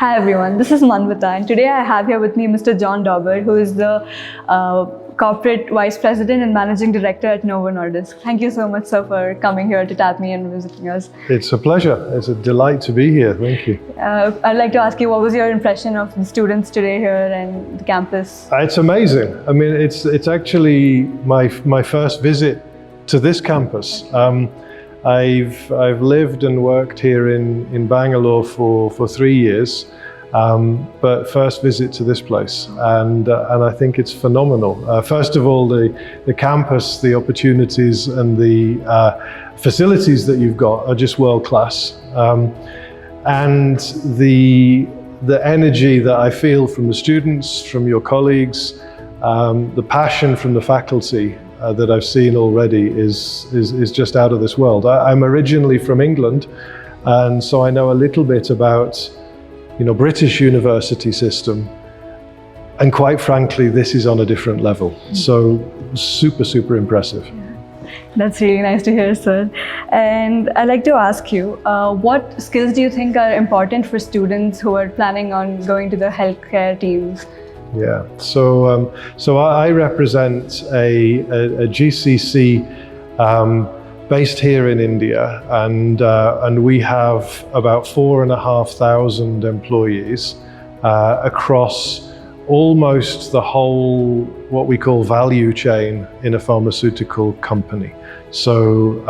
Hi everyone, this is Manvita, and today I have here with me Mr. John Dowber, who is the Corporate Vice President and Managing Director at Novo Nordisk. Thank you so much, sir, for coming here to TAPMI and visiting us. It's a pleasure. It's a delight to be here. Thank you. I'd like to ask you, what was your impression of the students today here and the campus? It's amazing. I mean, it's actually my first visit to this campus. I've lived and worked here in Bangalore for 3 years, but first visit to this place, and I think it's phenomenal. First of all, the campus, the opportunities, and the facilities that you've got are just world class, and the energy that I feel from the students, from your colleagues, the passion from the faculty that I've seen already is just out of this world. I'm originally from England, and so I know a little bit about, British university system, and quite frankly, this is on a different level. So super impressive. That's really nice to hear, sir. And I'd like to ask you, what skills do you think are important for students who are planning on going to the healthcare teams? Yeah, so I represent a GCC based here in India, and we have about 4,500 employees across almost the whole what we call value chain in a pharmaceutical company. So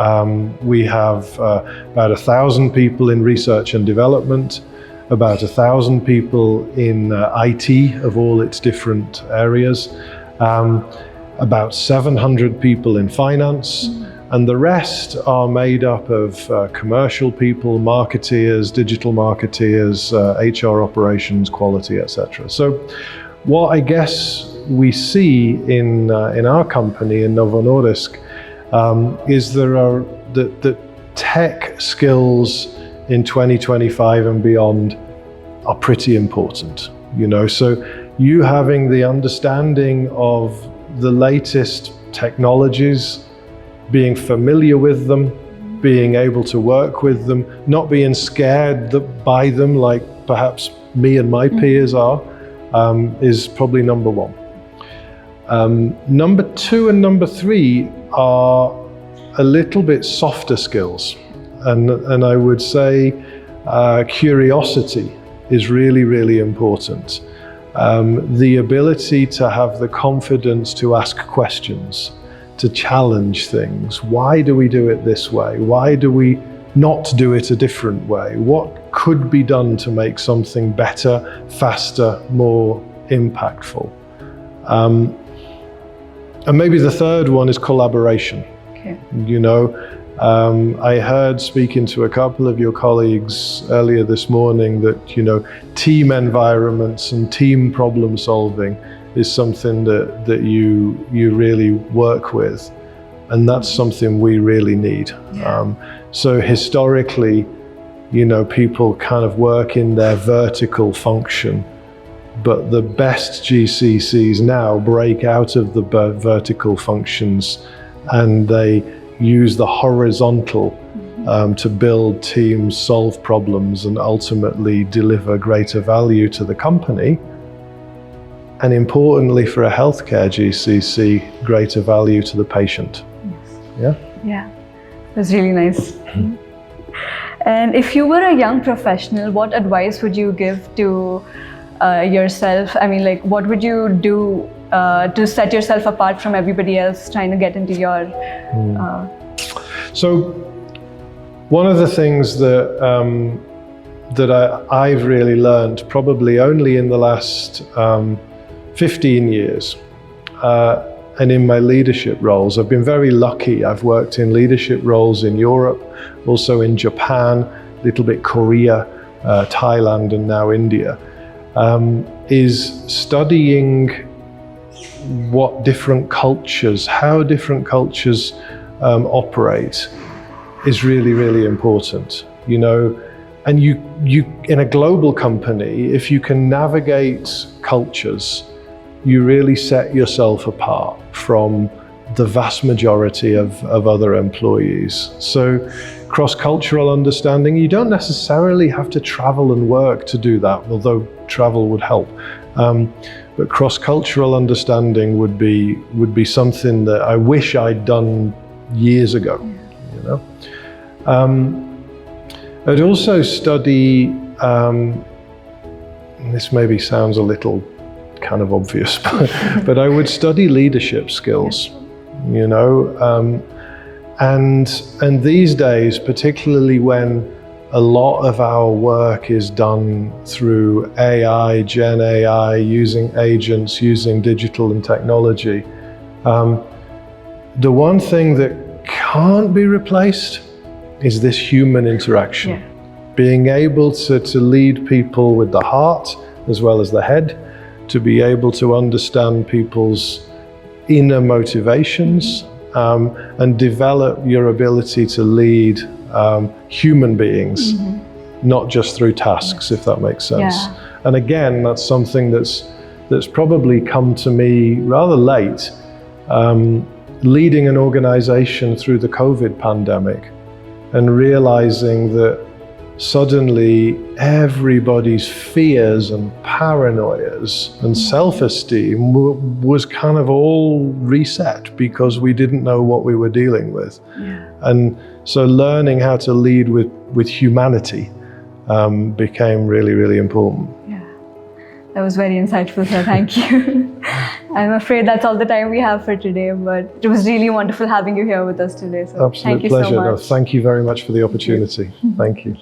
we have about 1,000 people in research and development, about 1,000 people in IT of all its different areas, about 700 people in finance, and the rest are made up of commercial people, marketeers, digital marketeers, HR operations, quality, etc. So what I guess we see in our company, in Novo Nordisk, is there are the tech skills in 2025 and beyond are pretty important, so you having the understanding of the latest technologies, being familiar with them, being able to work with them, not being scared by them like perhaps me and my peers are, is probably number one. Number two and number three are a little bit softer skills. And I would say curiosity is really important. The ability to have the confidence to ask questions, to challenge things. Why do we do it this way? Why do we not do it a different way? What could be done to make something better, faster, more impactful? And maybe the third one is collaboration. Okay. I heard, speaking to a couple of your colleagues earlier this morning, that team environments and team problem solving is something that you really work with, and that's something we really need. Yeah. So historically, people kind of work in their vertical function, but the best GCCs now break out of the vertical functions, and they use the horizontal to build teams, solve problems, and ultimately deliver greater value to the company. And importantly, for a healthcare GCC, greater value to the patient. Yes. Yeah, that's really nice. And if you were a young professional, what advice would you give to yourself? I mean, what would you do to set yourself apart from everybody else trying to get into your... So one of the things that I've really learned, probably only in the last 15 years, and in my leadership roles, I've been very lucky. I've worked in leadership roles in Europe, also in Japan, a little bit Korea, Thailand, and now India, is studying what different cultures, how different cultures operate is really important, and you in a global company, if you can navigate cultures, you really set yourself apart from the vast majority of other employees. So cross-cultural understanding, you don't necessarily have to travel and work to do that, although travel would help. But cross-cultural understanding would be something that I wish I'd done years ago. You know, I'd also study. This maybe sounds a little kind of obvious, but I would study leadership skills. You know, and these days, particularly when a lot of our work is done through AI, Gen AI, using agents, using digital and technology. The one thing that can't be replaced is this human interaction. Yeah. Being able to lead people with the heart as well as the head, to be able to understand people's inner motivations, and develop your ability to lead human beings, not just through tasks, if that makes sense. Yeah. And again, that's something that's probably come to me rather late, leading an organization through the COVID pandemic and realizing that suddenly everybody's fears and paranoias and self-esteem was kind of all reset because we didn't know what we were dealing with. Yeah. And so learning how to lead with humanity became really, really important. Yeah, that was very insightful, sir. Thank you. I'm afraid that's all the time we have for today, but it was really wonderful having you here with us today. So Absolute thank you pleasure. so much. No, thank you very much for the opportunity. Thank you.